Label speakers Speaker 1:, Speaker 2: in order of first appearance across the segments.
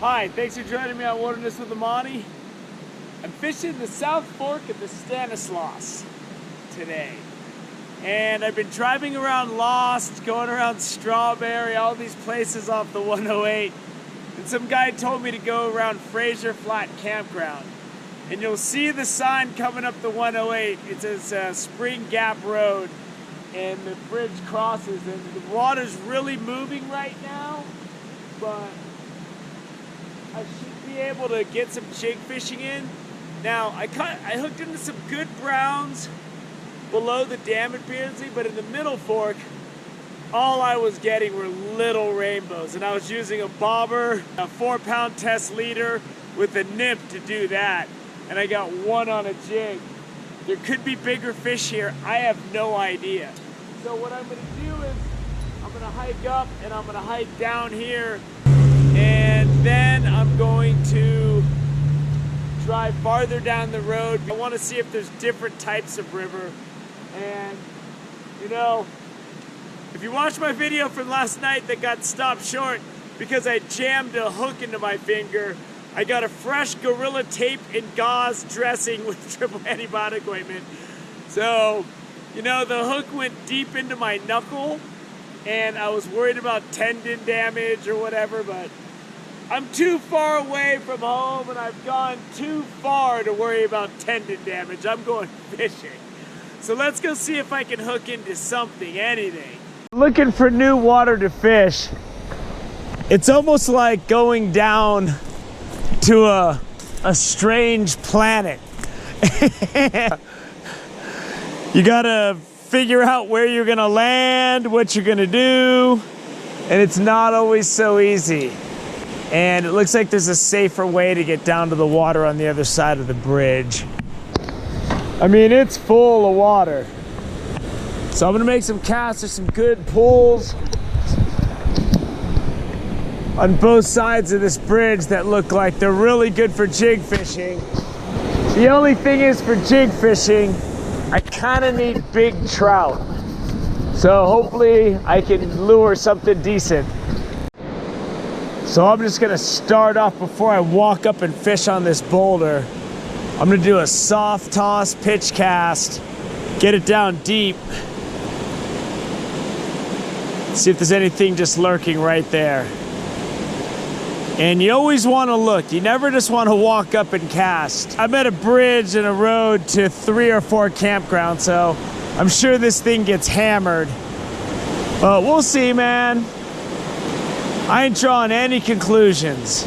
Speaker 1: Hi, thanks for joining me on Wilderness with Amani. I'm fishing the South Fork of the Stanislaus today. And I've been driving around Lost, going around Strawberry, all these places off the 108. And some guy told me to go around Fraser Flat Campground. And you'll see the sign coming up the 108. It says Spring Gap Road. And the bridge crosses. And the water's really moving right now. But I should be able to get some jig fishing in. Now, I hooked into some good browns below the dam at Beardsley, but in the Middle Fork, all I was getting were little rainbows. And I was using a bobber, a 4-pound test leader with a nymph to do that. And I got one on a jig. There could be bigger fish here. I have no idea. So what I'm gonna do is, I'm gonna hike up and I'm gonna hike down here. And then I'm going to drive farther down the road. I want to see if there's different types of river. And, you know, if you watched my video from last night that got stopped short because I jammed a hook into my finger, I got a fresh Gorilla Tape and gauze dressing with triple antibiotic ointment. So, you know, the hook went deep into my knuckle and I was worried about tendon damage or whatever, but I'm too far away from home and I've gone too far to worry about tendon damage. I'm going fishing. So let's go see if I can hook into something, anything. Looking for new water to fish. It's almost like going down to a strange planet. You gotta figure out where you're gonna land, what you're gonna do, and it's not always so easy. And it looks like there's a safer way to get down to the water on the other side of the bridge. I mean, it's full of water. So I'm gonna make some casts. There's some good pulls on both sides of this bridge that look like they're really good for jig fishing. The only thing is, for jig fishing, I kind of need big trout. So hopefully I can lure something decent. So I'm just gonna start off before I walk up and fish on this boulder. I'm gonna do a soft toss pitch cast, get it down deep, see if there's anything just lurking right there. And you always wanna look, you never just wanna walk up and cast. I'm at a bridge and a road to 3 or 4 campgrounds, so I'm sure this thing gets hammered. But we'll see, man. I ain't drawing any conclusions.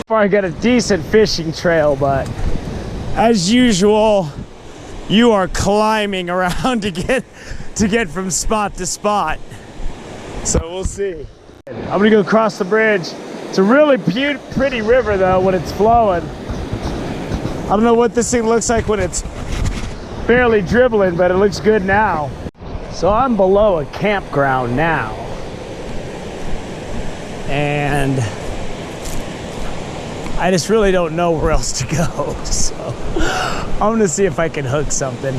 Speaker 1: I got a decent fishing trail, but as usual, you are climbing around to get from spot to spot. So we'll see. I'm gonna go across the bridge. It's a really pretty river though when it's flowing. I don't know what this thing looks like when it's barely dribbling, but it looks good now. So I'm below a campground now. And I just really don't know where else to go. So I'm gonna see if I can hook something.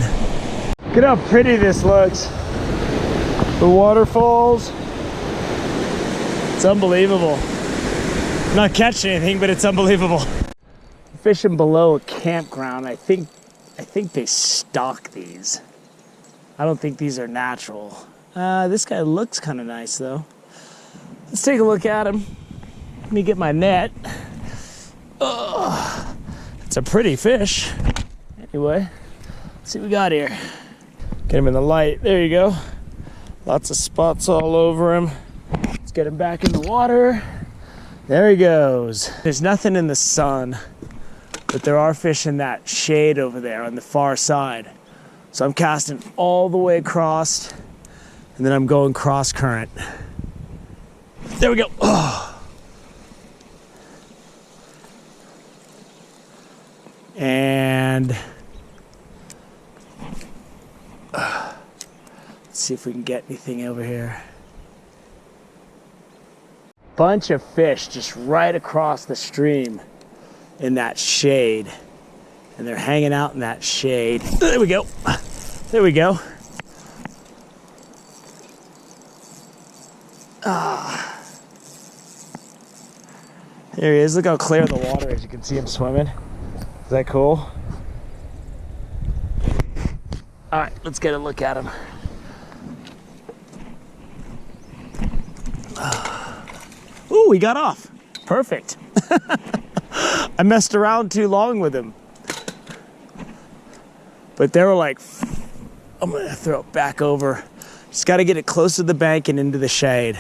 Speaker 1: Look at how pretty this looks. The waterfalls. It's unbelievable. I'm not catching anything, but it's unbelievable. I'm fishing below a campground. I think they stock these. I don't think these are natural. This guy looks kind of nice though. Let's take a look at him. Let me get my net. Oh, it's a pretty fish. Anyway, let's see what we got here. Get him in the light. There you go. Lots of spots all over him. Let's get him back in the water. There he goes. There's nothing in the sun, but there are fish in that shade over there on the far side. So I'm casting all the way across, and then I'm going cross current. There we go. Oh. And let's see if we can get anything over here. Bunch of fish just right across the stream in that shade. And they're hanging out in that shade. There we go. There we go. There he is. Look how clear the water is. You can see him swimming. Is that cool? All right, let's get a look at him. Ooh, he got off. Perfect. I messed around too long with him. But they were like, I'm gonna throw it back over. Just gotta get it close to the bank and into the shade.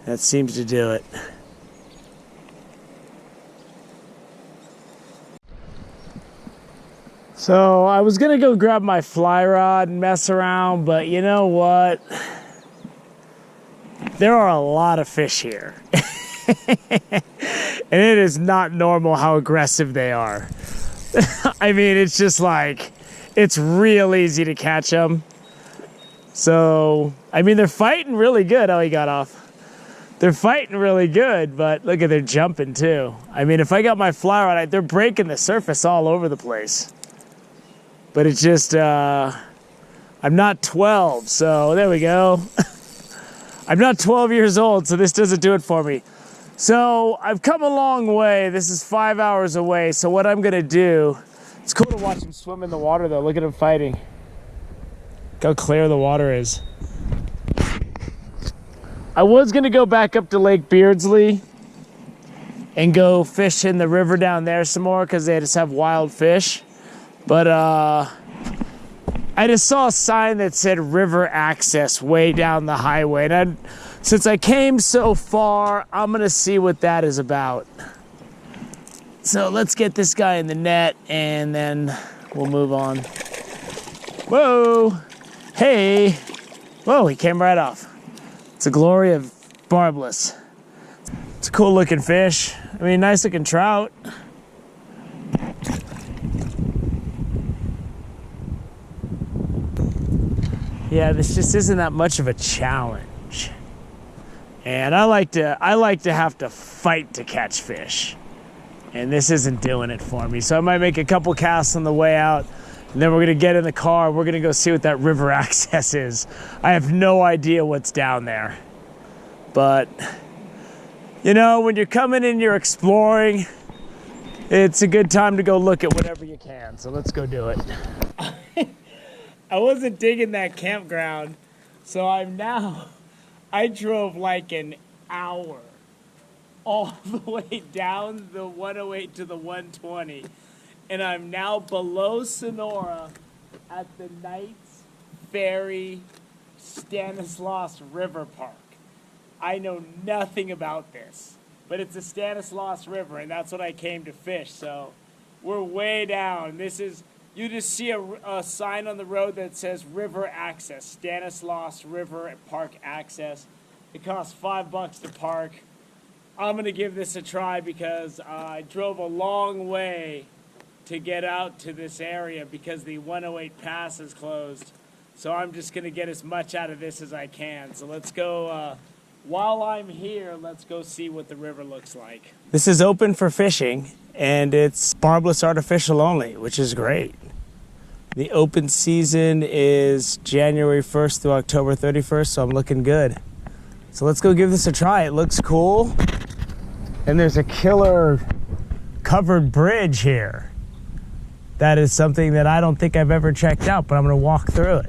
Speaker 1: That seems to do it. So I was gonna go grab my fly rod and mess around, but you know what? There are a lot of fish here. And it is not normal how aggressive they are. I mean, it's just like, it's real easy to catch them. So, I mean, they're fighting really good. Oh, he got off. They're fighting really good, but look at, they're jumping too. I mean, if I got my fly rod, they're breaking the surface all over the place. But it's just, I'm not 12, so there we go. I'm not 12 years old, so this doesn't do it for me. So I've come a long way. This is 5 hours away. So what I'm gonna do, it's cool to watch him swim in the water though. Look at him fighting. Look how clear the water is. I was gonna go back up to Lake Beardsley and go fish in the river down there some more because they just have wild fish. But I just saw a sign that said river access way down the highway. And since I came so far, I'm gonna see what that is about. So let's get this guy in the net and then we'll move on. Whoa, hey. Whoa, he came right off. It's a glory of barbless. It's a cool looking fish. I mean, nice looking trout. Yeah, this just isn't that much of a challenge. And I like to have to fight to catch fish. And this isn't doing it for me. So I might make a couple casts on the way out, and then we're gonna get in the car, we're gonna go see what that river access is. I have no idea what's down there. But, you know, when you're coming in, you're exploring, it's a good time to go look at whatever you can. So let's go do it. I wasn't digging that campground, so I drove like an hour all the way down the 108 to the 120, and I'm now below Sonora at the Ferry Stanislaus River Park. I know nothing about this, but it's the Stanislaus River, and that's what I came to fish, so we're way down. You just see a sign on the road that says River Access, Stanislaus River Park Access. It costs $5 to park. I'm gonna give this a try because I drove a long way to get out to this area because the 108 pass is closed. So I'm just gonna get as much out of this as I can. So let's go, while I'm here, let's go see what the river looks like. This is open for fishing and it's barbless artificial only, which is great. The open season is January 1st through October 31st, so I'm looking good. So let's go give this a try. It looks cool. And there's a killer covered bridge here. That is something that I don't think I've ever checked out, but I'm gonna walk through it.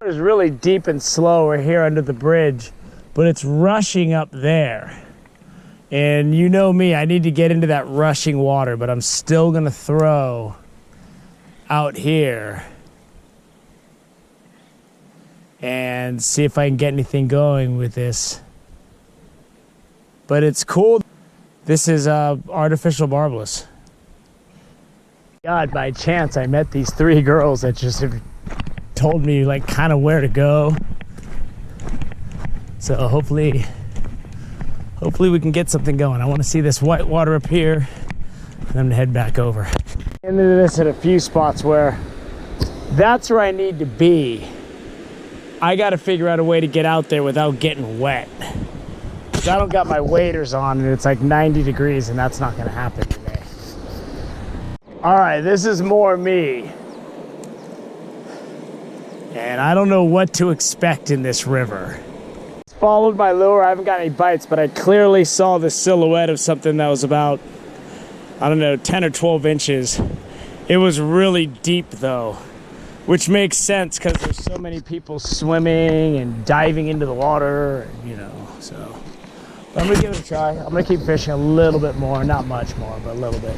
Speaker 1: It's really deep and slow. We're here under the bridge, but it's rushing up there. And you know me, I need to get into that rushing water, but I'm still gonna throw out here and see if I can get anything going with this. But it's cool. This is artificial barbless. God, by chance I met these three girls that just have told me like kind of where to go. So hopefully we can get something going. I want to see this white water up here and I'm gonna head back over. Into this at a few spots where that's where I need to be. I got to figure out a way to get out there without getting wet. Because I don't got my waders on and it's like 90 degrees and that's not going to happen today. All right, this is more me. And I don't know what to expect in this river. As followed my lure. I haven't got any bites, but I clearly saw the silhouette of something that was about, I don't know, 10 or 12 inches. It was really deep though, which makes sense because there's so many people swimming and diving into the water, you know, so. But I'm gonna give it a try. I'm gonna keep fishing a little bit more, not much more, but a little bit.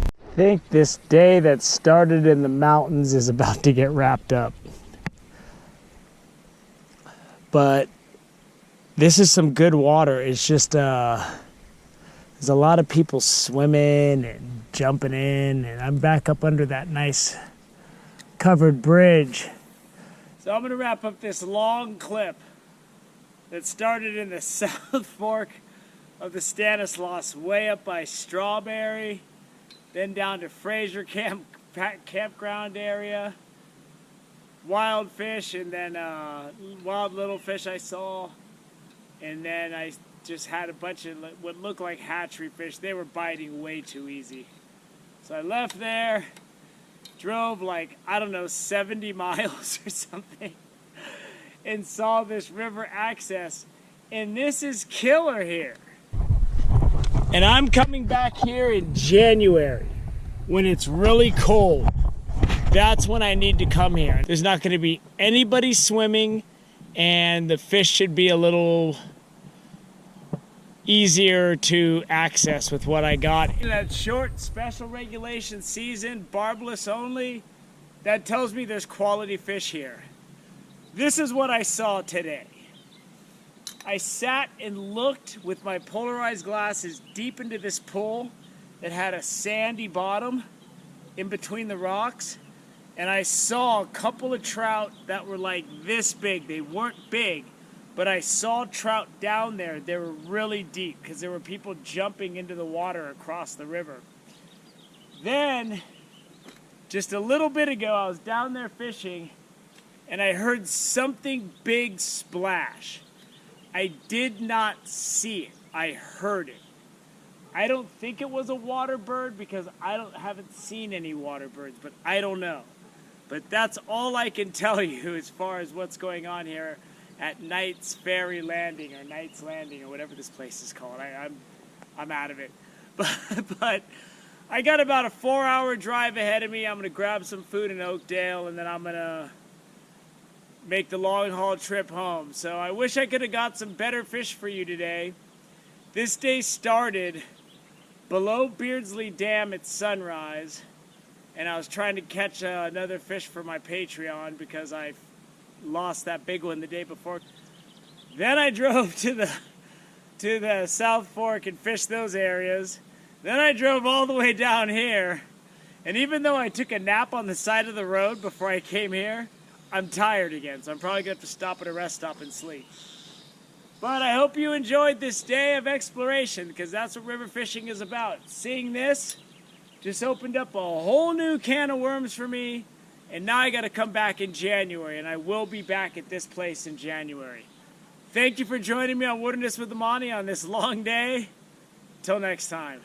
Speaker 1: I think this day that started in the mountains is about to get wrapped up. But this is some good water. It's just, there's a lot of people swimming and jumping in, and I'm back up under that nice covered bridge. So I'm gonna wrap up this long clip that started in the South Fork of the Stanislaus, way up by Strawberry, then down to Fraser campground area, wild fish, and then wild little fish I saw, and then I just had a bunch of what looked like hatchery fish. They were biting way too easy. So I left there, drove like, I don't know, 70 miles or something, and saw this river access, and this is killer here. And I'm coming back here in January when it's really cold. That's when I need to come here. There's not going to be anybody swimming, and the fish should be a little easier to access with what I got. In that short special regulation season, barbless only, that tells me there's quality fish here. This is what I saw today. I sat and looked with my polarized glasses deep into this pool that had a sandy bottom in between the rocks, and I saw a couple of trout that were like this big. They weren't big, but I saw trout down there. They were really deep because there were people jumping into the water across the river. Then, just a little bit ago, I was down there fishing, and I heard something big splash. I did not see it. I heard it. I don't think it was a water bird because I haven't seen any water birds, but I don't know. But that's all I can tell you as far as what's going on here at Knight's Ferry Landing, or Knight's Landing, or whatever this place is called. I'm out of it. But I got about a 4-hour drive ahead of me. I'm gonna grab some food in Oakdale, and then I'm gonna make the long haul trip home. So I wish I could have got some better fish for you today. This day started below Beardsley Dam at sunrise, and I was trying to catch another fish for my Patreon because I lost that big one the day before. Then I drove to the South Fork and fished those areas. Then I drove all the way down here, and even though I took a nap on the side of the road before I came here, I'm tired again, so I'm probably going to have to stop at a rest stop and sleep. But I hope you enjoyed this day of exploration, because that's what river fishing is about. Seeing this just opened up a whole new can of worms for me, and now I got to come back in January, and I will be back at this place in January. Thank you for joining me on Wilderness with Amani on this long day. Till next time.